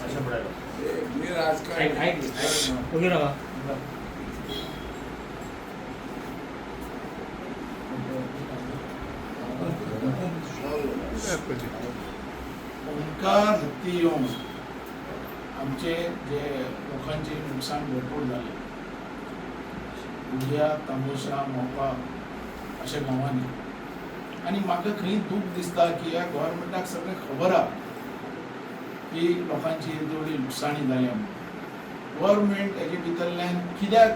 अशा पडायला मी राजकारण कोणी राहा ओंकार हत्ती येऊन आमचे जे लोकांचे नुकसान भरपूर झाले उडिया तामोशा मोपा अशा गावांनी आणि म्हाका खंय दूख दिसता की ह्या गव्हर्मेंटाक सगळें खबर आहा की लोकांची जेवढी लुकसाणी जाल्या म्हणून गव्हर्मेंट हेजे भितरल्यान कित्याक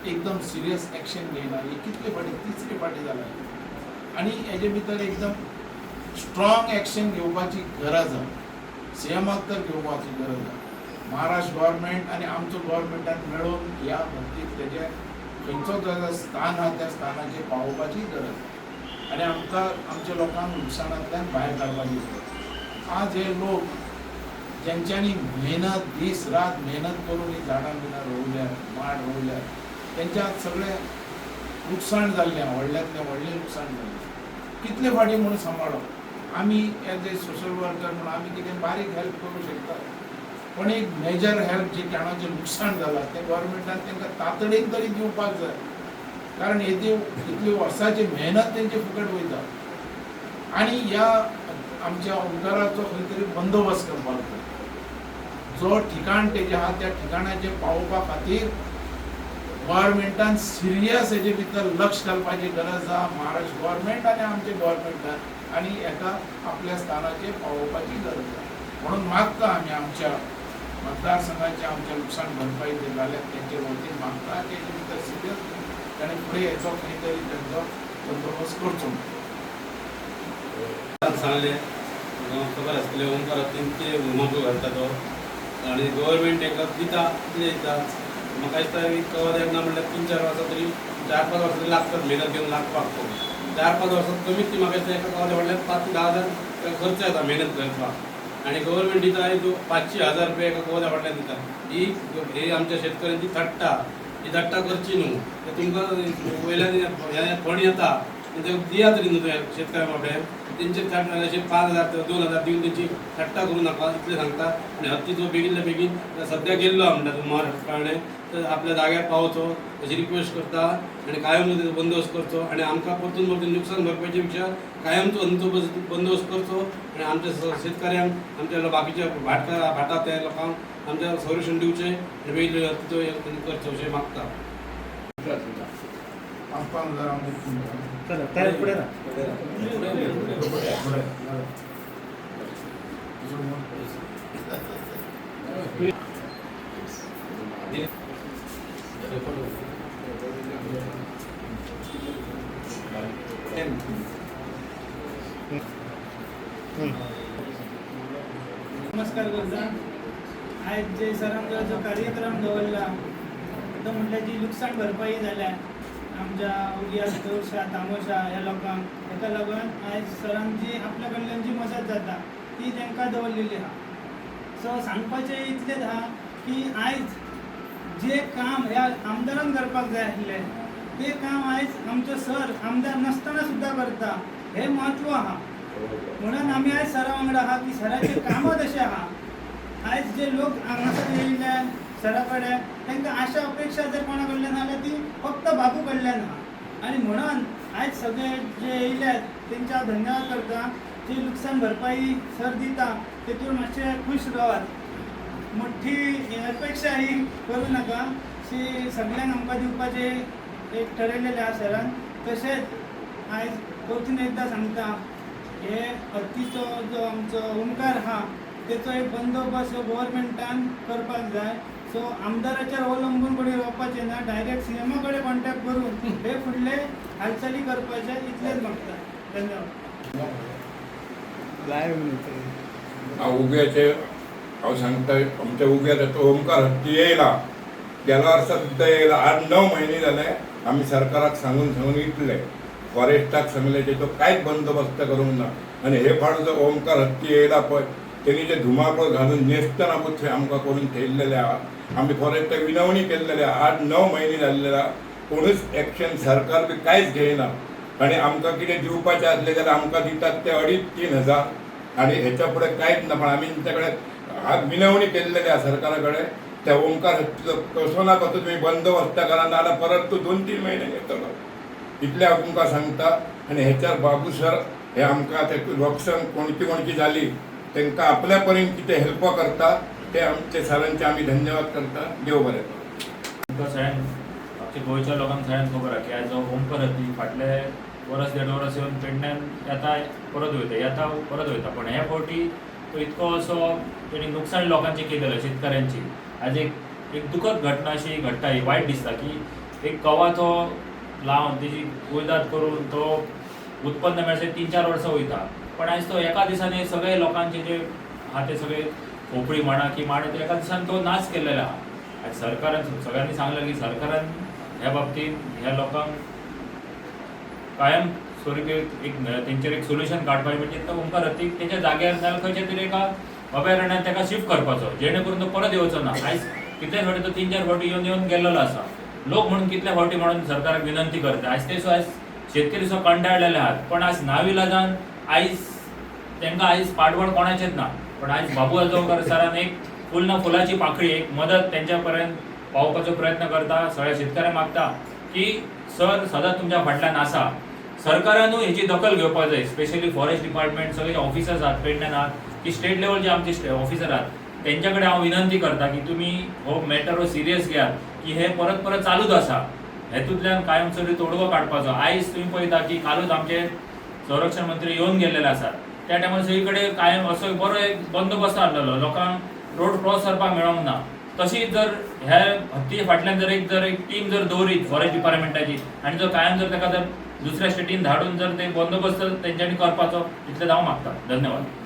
एकदम सिरियस एक्शन घेयना ही कितले फाटी तिसरे फाटी जाला आणि हेजे भितर एकदम स्ट्रॉंग एक्शन घेवपाची गरज आहा सीएमाक तर घेवपाची गरज आहा महाराष्ट्र गव्हर्मेंट आणि आमचो गव्हर्मेंटान मेळून ह्या भक्तीक तेजे खंयचो जो स्थान आहा त्या स्थानाचेर पावोवपाची गरज आहा आणि आमकां आमच्या लोकांक नुकसानांतल्यान भायर काडपाची गरज आज हे लोक ज्यांच्यानी मेहनत दीस रात मेहनत करून ही झाडां बिडां रोवल्यात माड रोवल्यात त्यांच्या सगळे नुकसाण जाल्लें व्हडल्यांतलें व्हडलें नुकसाण जाल्लें कितले फाटी म्हणून सांबाळप आमी एज ए सोशल वर्कर म्हणून आमी कितें बारीक हेल्प करूं शकता पण एक मेजर हेल्प जे कोणाचें नुकसाण जालां तें गव्हर्मेंटान तांकां तातडीन तरी दिवपाक जाय कारण येदी इतली वर्सांची मेहनत तेंची फुकट वयता आनी ह्या आमच्या ओंकाराचो खंय तरी बंदोबस्त करपाक जाय जो ठिकाण तेजे आहा त्या ठिकाणाचेर पावोवपा खातीर गव्हर्मेंटान सिरियस हेजे भितर लक्ष घालपाची गरज आहा महाराष्ट्र गव्हर्मेंट आनी आमचे गव्हर्मेंटान आनी एका आपल्या स्थानाचेर पावोवपाची गरज आहा म्हणून मागता आमी आमच्या मतदारसंघाच्या आमच्या नुकसाण भरपाई जे जाल्यात तेंचे वतीन मागता की हेजे भितर सिरियस आनी फुडें हेचो खंय तरी तेंचो बंदोबस्त करचो सांगले खबर आसतलें ओंकार तेंचे म्हत्व घालता तो आनी गव्हर्मेंट एका दिता कितें दिता म्हाका दिसता कवर एकना म्हणल्यार 3-4 वर्सां तरी 4-5 वर्सां तरी लागतात मेहनत घेवन लागपाक 4-5 वर्सां कमीत ती म्हाका दिसता एका कवर म्हणल्यार 5,000-10,000 खर्च येता मेहनत करपाक आनी गव्हर्मेंट दिता जो 500,000 रुपया एका कवर फाटल्यान दिता ही आमच्या शेतकऱ्यांची थट्टा ही थट्टा करची न्हू तुमकां वयल्यान फंड येता ते दिया तरी न्हू शेतकऱ्या बाबड्याक तेंचे अशें 5,000 2,000 दिवन तेंची थट्टा करूं नाका इतलें सांगता आनी हत्तीचो बेगिनल्या बेगीन सद्या गेल्लो म्हणटा महाराष्ट्र कळ्ळें तर आपल्या जाग्यार पावचो अशी रिक्वेस्ट करता आनी कायम तेजो बंदोबस्त करचो आनी आमकां परतून परतून नुकसान भरपायच्या पेक्षा कायमचो बंदोबस्त करचो आनी आमच्या शेतकऱ्यांक आमच्या बाकीच्या भाटा त्या लोकांक आमच्या संरक्षण दिवचें आनी वेगळ्यो हत्तीचो करचो अशें मागता चला काय पुढे ना नमस्कार करता आज जे सरांचो जो कार्यक्रम दवरला तो म्हटल्यार जी लुकसाण भरपाई जाल्या आमच्या उडिया तोरशा तामोशा ह्या लोकांक ताका लागून आयज सरांची आपल्या कडल्यान जी मदत जाता ती तांकां दवरलेली आहा सो सांगपाचें इतलेंच आहा की आयज जे काम ह्या आमदारान करपाक जाय आसलें ते काम आयज आमचो सर आमदार नासतना सुद्दां करता हें म्हत्व आहा म्हणून आमी आयज सरा वांगडा आहा की सराचें कामच अशें आहा आयज जे लोक हांगासर येयले सरा कडेन तांकां आशा अपेक्षा जर कोणा कडल्यान जाल्यार ती फक्त बाबू कडल्यान आहा आनी म्हणून आयज सगळे जे येयल्यात तेंच्या धन्यवाद करता जी लुकसाण भरपाई सर दिता तेतून मातशें खूश रावात मोठी अपेक्षा ही करूं नाका शी सगळ्यांक आमकां दिवपाचें एक ठरयलेलें आहा सरान तशेंच आयज परतून एकदां सांगता हे हत्तीचो जो आमचो ओंकार आहा तेचो एक बंदोबस्त गव्हर्मेंटान करपाक जाय सो आमदाराचेर अवलंबून कोणी रावपाचें ना डायरेक्ट सीएमा कडेन कॉन्टॅक्ट करून हे फुडले हालचाली करपाचे इतलेंच मागता धन्यवाद उग्याचे हांव सांगता आमच्या उग्याचा तो ओंकार हत्ती येयला गेल्या वर्सा सुद्दां येयला 8-9 म्हयने जाले आमी सरकाराक सांगून इतले फॉरेस्टाक सांगले तो कांयच बंदोबस्त करूंक ना आनी हे फावट जो ओंकार हत्ती येयला पळय तेणी जे धुमाकूळ घालून नेस्तनाबूत थंय आमकां करून ठेयल्लेले आहा आमी फॉरेस्टाक विनवणी केल्लेली आहा 8-9 म्हयने जाल्ले आहा कोणूच एक्शन सरकार बी कांयच घेयना आनी आमकां कितें दिवपाचें आसलें जाल्यार आमकां दितात ते 2,500-3,000 आनी हेच्या फुडें कांयच ना पण आमी तेंचे कडेन हात विनवणी केलेली आहे सरकाराकडे त्या ओंकार हत्तीचं कसो ना कसो तुम्ही बंदोबस्त करा नाला परत तो 2-3 महिने येतलो इतले तुमकां सांगता आणि ह्याच्यावर बाबू सर हे आमकां ते लोकसंग कोणची झाली तांकां आपल्या परीन कितें हेल्प करता ते आमचे सरांचे आम्ही धन्यवाद करता देव बरें करूं. तुमकां सगळ्यांक आमच्या गोंयच्या लोकांक सगळ्यांक खबर आहा की आयज जो ओंकार हत्ती फाटले वर्स 1.5 वर्स येवन पेडण्यान येता परत वयता पण हे फावटी तो इतको असो तेणी नुकसाण लोकांची केलेलं शेतकऱ्यांची. आज एक दुखद घटना अशी घडटा ही वायट दिसता की एक कवा तो लावन तेजी कुयदाद करून तो उत्पन्न मेळचे 3-4 वर्सां वयता पण आयज तो एका दिसांनी सगळे लोकांचे जे आहा ते सगळे खोपडी म्हणा की माणे ते एका दिसान तो नाश केलेला आहा. आज सरकारान सगळ्यांनी सांगलें की सरकारान ह्या बाबतींत ह्या लोकांक कायम स्वरुपी तेंचेर एक सोल्युशन काडपाचें म्हणजे तो ओंकार हत्तीक तेच्या जाग्यार नाल्यार खंयच्या तरी एका अभयारण्यात ताका शिफ्ट करपाचो जेणे करून तो परत येवचो ना. आयज कितले फावटी तो 3-4 फावटी येवन गेल्लो आसा. लोक म्हणून कितले फावटी म्हणून सरकाराक विनंती करता आयज ते आयज शेतकरी सो कंटाळलेले आहात पण आज नाविलाजान आयज तांकां आयज पाठबळ कोणाचेच ना पण आयज बाबू आजोळकर सरान एक फुल ना फुलाची पाकळी एक मदत तेंच्या पर्यंत पावपाचो प्रयत्न करता. सगळ्या शेतकऱ्यांक मागता की सर सदांच तुमच्या फाटल्यान आसा. सरकारानूय हेची दखल घेवपाक जाय स्पेशली फॉरेस्ट डिपार्टमेंट सगळे ऑफिसर्स आहात पेडण्यान आहात की स्टेट लेवलचे आमचे ऑफिसर आहात तेंच्या कडेन हांव विनंती करता की तुमी हो मॅटर हो सिरियस घेयात की हे परत चालूच आसा. हेतूंतल्यान कायमस्वरूपी तोडगो काडपाचो. आयज तुम्ही पळयता की कालूच आमचे संरक्षण मंत्री येवन गेल्ले आसात त्या टायमार सगळी कडेन कायम असो बरो एक बंदोबस्त आसलेलो लोकांक रोड क्रॉस करपाक मेळोंक ना. तशीच जर ह्या हत्ती फाटल्यान जर एक टीम जर दवरीत फॉरेस्ट डिपार्टमेंटाची आनी जर कायम जर ताका जर दुसऱ्या स्टेटीन धाडून जर ते बंदोबस्त तेंच्यांनी करपाचो इतलें हांव मागता. धन्यवाद.